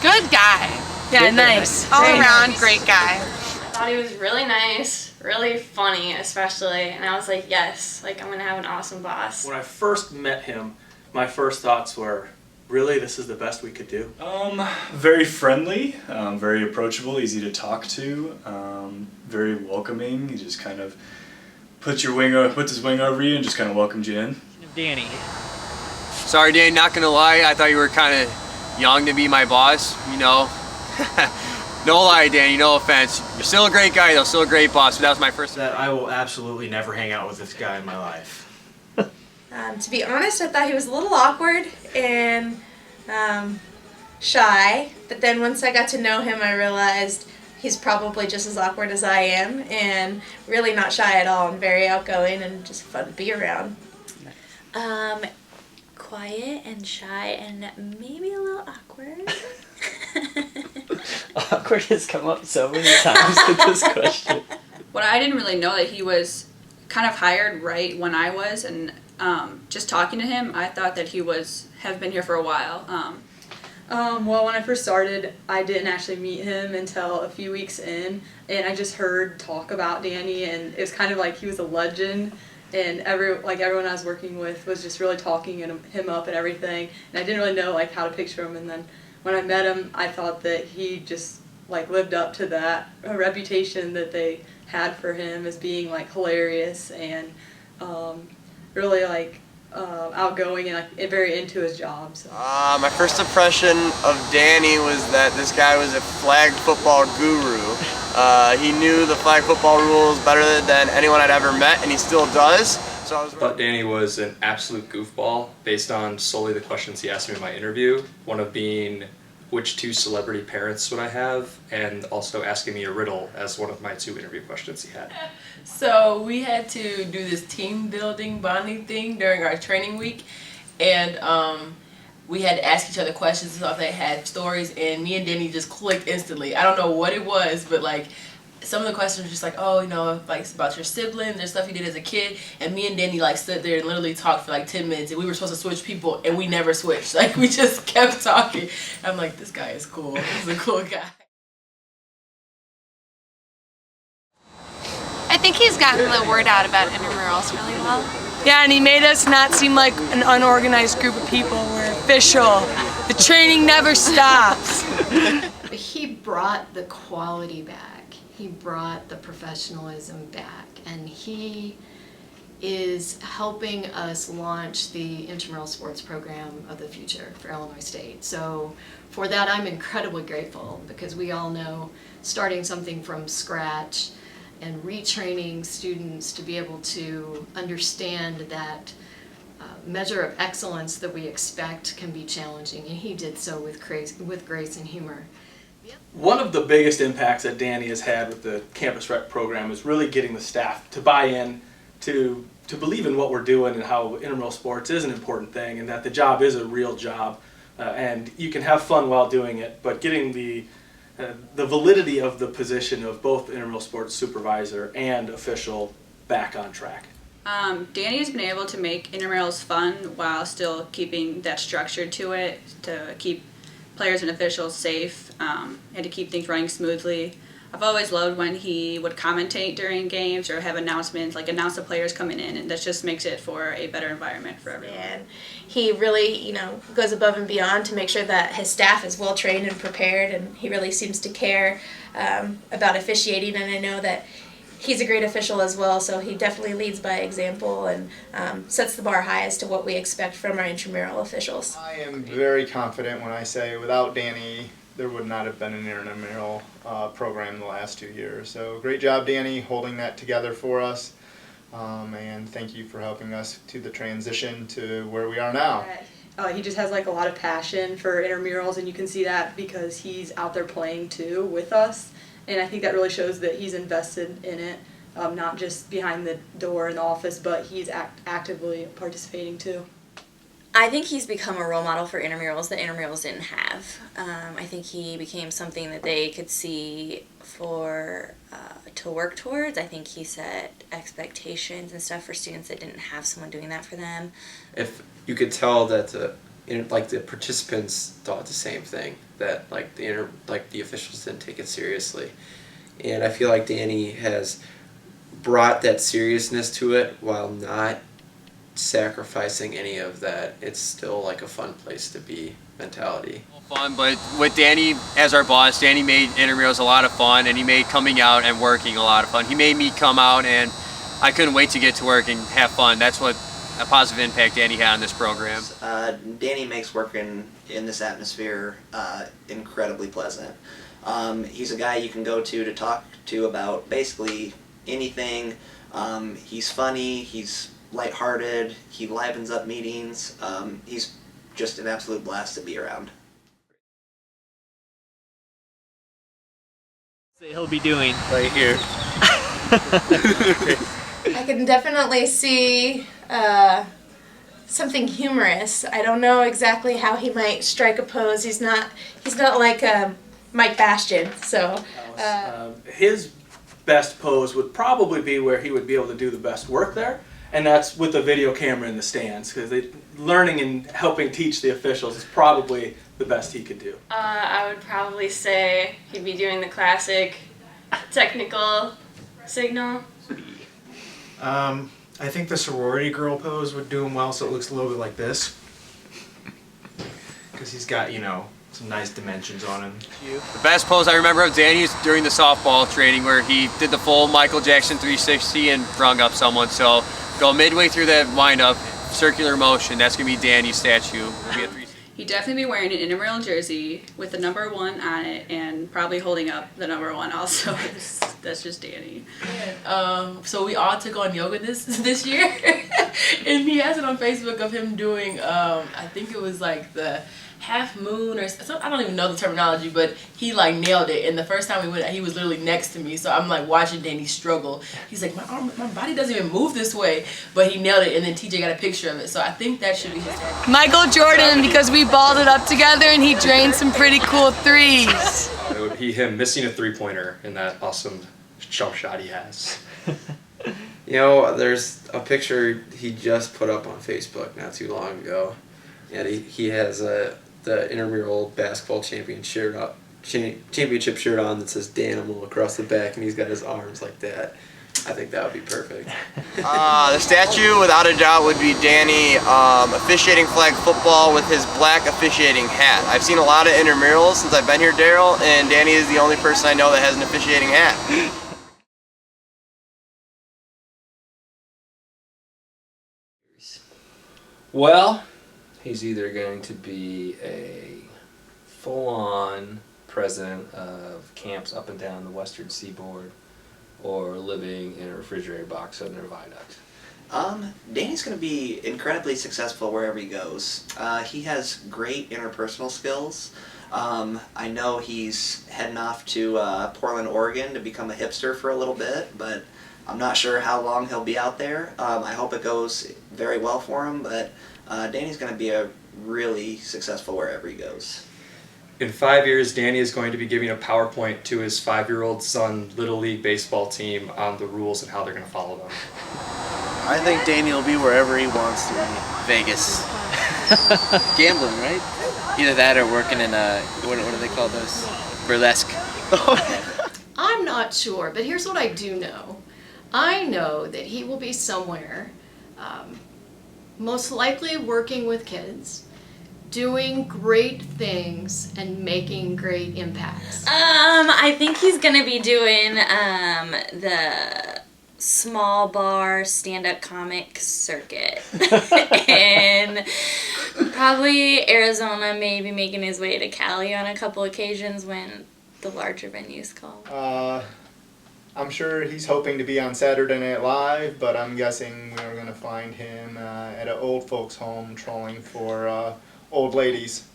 Good guy. Yeah, nice. All around great guy. I thought he was really nice, really funny especially, and I was like, yes, like I'm gonna have an awesome boss. When I first met him, my first thoughts were, really, this is the best we could do? Very friendly, very approachable, easy to talk to, very welcoming. He just kind of puts his wing over you and just kind of welcomes you in. Danny. Sorry, Danny, not gonna lie, I thought you were kind of young to be my boss, you know. No lie, Danny, no offense. You're still a great guy, though, still a great boss, but that was my first... That I will absolutely never hang out with this guy in my life. To be honest, I thought he was a little awkward and shy, but then once I got to know him, I realized he's probably just as awkward as I am and really not shy at all and very outgoing and just fun to be around. Quiet and shy and maybe a little awkward. Awkward has come up so many times with this question. Well, I didn't really know that he was kind of hired right when I was, and just talking to him, I thought that he have been here for a while. Well, when I first started, I didn't actually meet him until a few weeks in, and I just heard talk about Danny, and it was kind of like he was a legend, and everyone I was working with was just really talking him up and everything, and I didn't really know like how to picture him, and then when I met him, I thought that he just like lived up to that reputation that they had for him as being like hilarious and really like outgoing and like very into his job. So. My first impression of Danny was that this guy was a flag football guru. He knew the flag football rules better than anyone I'd ever met, and he still does. So I thought Danny was an absolute goofball based on solely the questions he asked me in my interview. One of being, which 2 celebrity parents would I have, and also asking me a riddle as one of my 2 interview questions he had. So we had to do this team building bonding thing during our training week, and we had to ask each other questions and stuff. They had stories, and me and Danny just clicked instantly. I don't know what it was, but like some of the questions were just like, oh, you know, like it's about your siblings or stuff you did as a kid, and me and Danny like stood there and literally talked for like 10 minutes, and we were supposed to switch people, and we never switched. Like we just kept talking. I'm like, this guy is cool. He's a cool guy. I think he's gotten the word out about intramurals really well. Yeah, and he made us not seem like an unorganized group of people. We're official. The training never stops. He brought the quality back. He brought the professionalism back, and he is helping us launch the intramural sports program of the future for Illinois State. So for that, I'm incredibly grateful, because we all know starting something from scratch and retraining students to be able to understand that measure of excellence that we expect can be challenging, and he did so with grace and humor. One of the biggest impacts that Danny has had with the Campus Rec program is really getting the staff to buy in, to believe in what we're doing and how intramural sports is an important thing, and that the job is a real job, and you can have fun while doing it, but getting the validity of the position of both intramural sports supervisor and official back on track. Danny has been able to make intramurals fun while still keeping that structure to it, to keep players and officials safe, and to keep things running smoothly. I've always loved when he would commentate during games or have announcements, like announce the players coming in, and that just makes it for a better environment for everyone. And he really, you know, goes above and beyond to make sure that his staff is well trained and prepared, and he really seems to care about officiating, and I know that he's a great official as well, so he definitely leads by example and sets the bar high as to what we expect from our intramural officials. I am very confident when I say without Danny, there would not have been an intramural program the last 2 years. So great job, Danny, holding that together for us, and thank you for helping us to the transition to where we are now. He just has like a lot of passion for intramurals, and you can see that because he's out there playing too with us. And I think that really shows that he's invested in it, not just behind the door in the office, but he's actively participating too. I think he's become a role model for intramurals that intramurals didn't have. I think he became something that they could see to work towards. I think he set expectations and stuff for students that didn't have someone doing that for them. If you could tell that like the participants thought the same thing, that like the officials didn't take it seriously. And I feel like Danny has brought that seriousness to it while not sacrificing any of that "it's still like a fun place to be" mentality. Fun, but with Danny as our boss, Danny made intramurals a lot of fun, and he made coming out and working a lot of fun. He made me come out, and I couldn't wait to get to work and have fun. That's what a positive impact Danny had on this program. Danny makes working in this atmosphere incredibly pleasant. He's a guy you can go to talk to about basically anything. He's funny, he's lighthearted, he livens up meetings. He's just an absolute blast to be around. He'll be doing right here. I can definitely see something humorous. I don't know exactly how he might strike a pose. He's not like Mike Bastian. So his best pose would probably be where he would be able to do the best work there, and that's with the video camera in the stands, because learning and helping teach the officials is probably the best he could do. I would probably say he'd be doing the classic technical signal. I think the sorority girl pose would do him well, so it looks a little bit like this. Because he's got, you know, some nice dimensions on him. The best pose I remember of Danny was during the softball training, where he did the full Michael Jackson 360 and brung up someone. So go midway through that windup, circular motion, that's going to be Danny's statue. He'd definitely be wearing an intramural jersey with the number 1 on it and probably holding up the number 1 also. That's just Danny. So we all took on yoga this year. And he has it on Facebook of him doing, I think it was like the half moon or something. I don't even know the terminology, but he like nailed it. And the first time we went, he was literally next to me, so I'm like watching Danny struggle. He's like, my body doesn't even move this way, but he nailed it. And then TJ got a picture of it, so I think that should be his target. Michael Jordan, because we balled it up together and he drained some pretty cool threes. It would be him missing a three-pointer in that awesome jump shot he has. You know, there's a picture he just put up on Facebook not too long ago, and he has the intramural basketball championship shirt on that says Danimal across the back, and he's got his arms like that. I think that would be perfect. The statue, without a doubt, would be Danny officiating flag football with his black officiating hat. I've seen a lot of intramurals since I've been here, Daryl, and Danny is the only person I know that has an officiating hat. Well, he's either going to be a full-on president of camps up and down the western seaboard, or living in a refrigerator box under a viaduct. Danny's going to be incredibly successful wherever he goes. He has great interpersonal skills. I know he's heading off to Portland, Oregon to become a hipster for a little bit, but I'm not sure how long he'll be out there. I hope it goes very well for him, but Danny's going to be a really successful wherever he goes. In 5 years, Danny is going to be giving a PowerPoint to his 5-year-old son Little League baseball team on the rules and how they're going to follow them. I think Danny will be wherever he wants to be. Vegas. Gambling, right? Either that or working in a, what do they call those? Burlesque. I'm not sure, but here's what I do know. I know that he will be somewhere, most likely working with kids, doing great things and making great impacts. I think he's gonna be doing the small bar stand-up comic circuit. And probably Arizona, maybe making his way to Cali on a couple occasions when the larger venues call. I'm sure he's hoping to be on Saturday Night Live, but I'm guessing we're going to find him at an old folks home trolling for old ladies.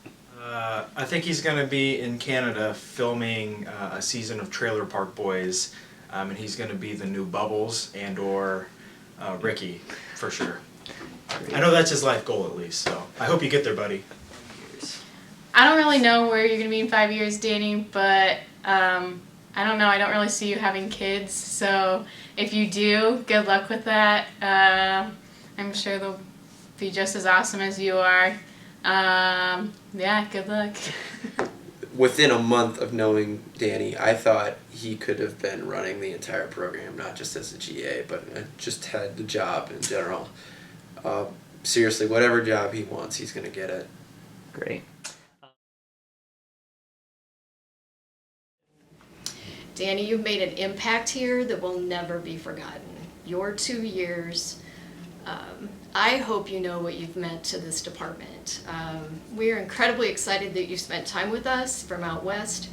I think he's going to be in Canada filming a season of Trailer Park Boys, and he's going to be the new Bubbles and or Ricky, for sure. I know that's his life goal at least, so I hope you get there, buddy. I don't really know where you're going to be in 5 years, Danny, but I don't know. I don't really see you having kids, so if you do, good luck with that. I'm sure they'll be just as awesome as you are. Yeah, good luck. Within a month of knowing Danny, I thought he could have been running the entire program, not just as a GA, but just had the job in general. Seriously, whatever job he wants, he's going to get it. Great. Danny, you've made an impact here that will never be forgotten. Your 2 years, I hope you know what you've meant to this department. We are incredibly excited that you spent time with us from out west,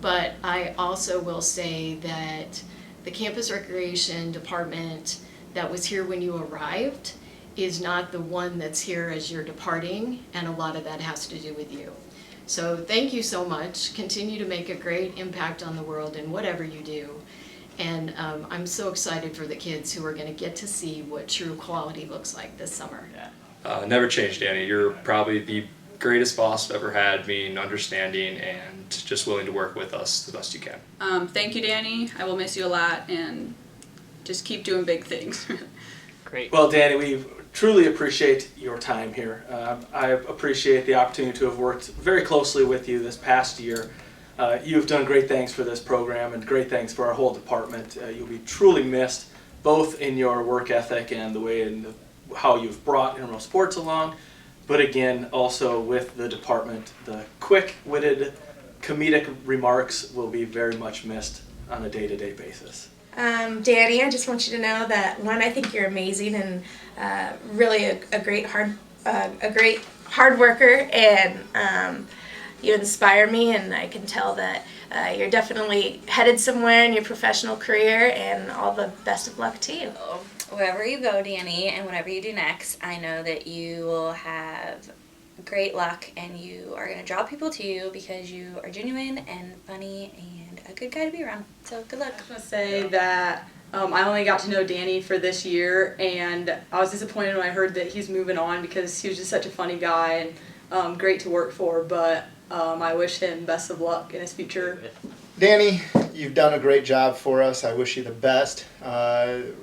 but I also will say that the campus recreation department that was here when you arrived is not the one that's here as you're departing, and a lot of that has to do with you. So thank you so much. Continue to make a great impact on the world in whatever you do. And I'm so excited for the kids who are going to get to see what true quality looks like this summer. Never change, Danny. You're probably the greatest boss I've ever had, being understanding and just willing to work with us the best you can. Thank you, Danny. I will miss you a lot, and just keep doing big things. Great. Well, Danny, we truly appreciate your time here. I appreciate the opportunity to have worked very closely with you this past year. You've done great things for this program and great things for our whole department. You'll be truly missed, both in your work ethic and the way in how you've brought intramural sports along, but again, also with the department. The quick-witted, comedic remarks will be very much missed on a day-to-day basis. Danny, I just want you to know that, one, I think you're amazing and really a great hard worker, and you inspire me, and I can tell that you're definitely headed somewhere in your professional career, and all the best of luck to you. Wherever you go, Danny, and whatever you do next, I know that you will have great luck, and you are going to draw people to you because you are genuine and funny and a good guy to be around. So good luck. I just want to say that I only got to know Danny for this year, and I was disappointed when I heard that he's moving on because he was just such a funny guy and great to work for, but I wish him best of luck in his future. Danny, you've done a great job for us. I wish you the best.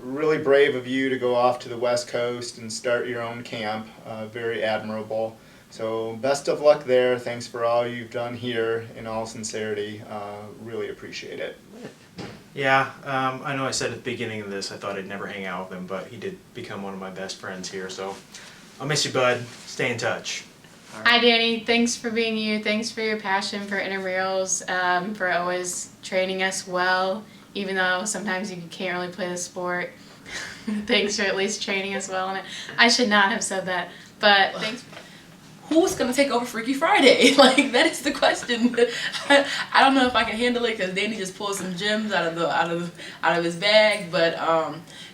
Really brave of you to go off to the West Coast and start your own camp. Very admirable. So best of luck there. Thanks for all you've done here. In all sincerity, really appreciate it. Yeah, I know I said at the beginning of this I thought I'd never hang out with him, but he did become one of my best friends here. So I'll miss you, bud. Stay in touch. Hi, Danny. Thanks for being you. Thanks for your passion for intramurals, for always training us well, even though sometimes you can't really play the sport. Thanks for at least training us well in it. I should not have said that, but thanks. Who's gonna take over Freaky Friday? Like, that is the question. I don't know if I can handle it because Danny just pulled some gems out of his bag. But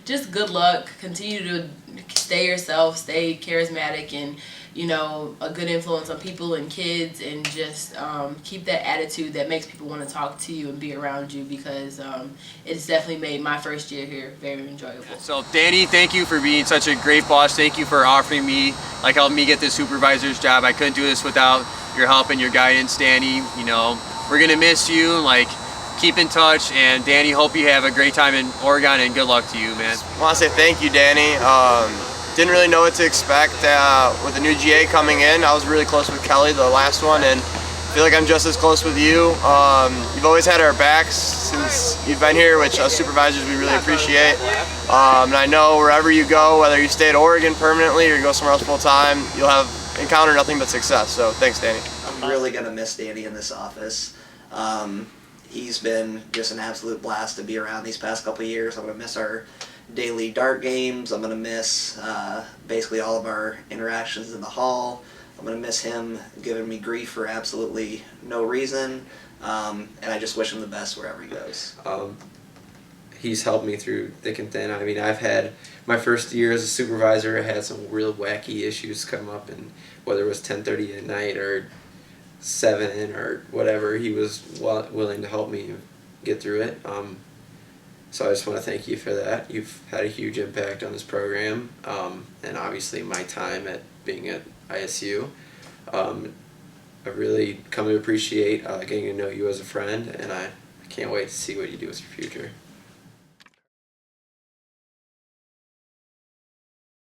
just good luck. Continue to stay yourself, stay charismatic, and a good influence on people and kids, and just keep that attitude that makes people want to talk to you and be around you, because it's definitely made my first year here very enjoyable. So Danny, thank you for being such a great boss. Thank you for offering me, helping me get this supervisor's job. I couldn't do this without your help and your guidance, Danny. We're gonna miss you. Keep in touch, and Danny, hope you have a great time in Oregon, and good luck to you, man. I want to say thank you, Danny. Didn't really know what to expect with the new GA coming in. I was really close with Kelly, the last one, and I feel like I'm just as close with you. You've always had our backs since you've been here, which us supervisors we really appreciate. And I know wherever you go, whether you stay at Oregon permanently or you go somewhere else full time, you'll have encountered nothing but success. So thanks, Danny. I'm really going to miss Danny in this office. He's been just an absolute blast to be around these past couple of years. I'm going to miss our daily dart games. I'm going to miss basically all of our interactions in the hall. I'm going to miss him giving me grief for absolutely no reason. And I just wish him the best wherever he goes. He's helped me through thick and thin. I mean, I've had my first year as a supervisor, I had some real wacky issues come up, and whether it was 10:30 at night or 7 or whatever, he was willing to help me get through it. So I just want to thank you for that. You've had a huge impact on this program, and obviously my time at being at ISU. I've really come to appreciate getting to know you as a friend, and I can't wait to see what you do with your future.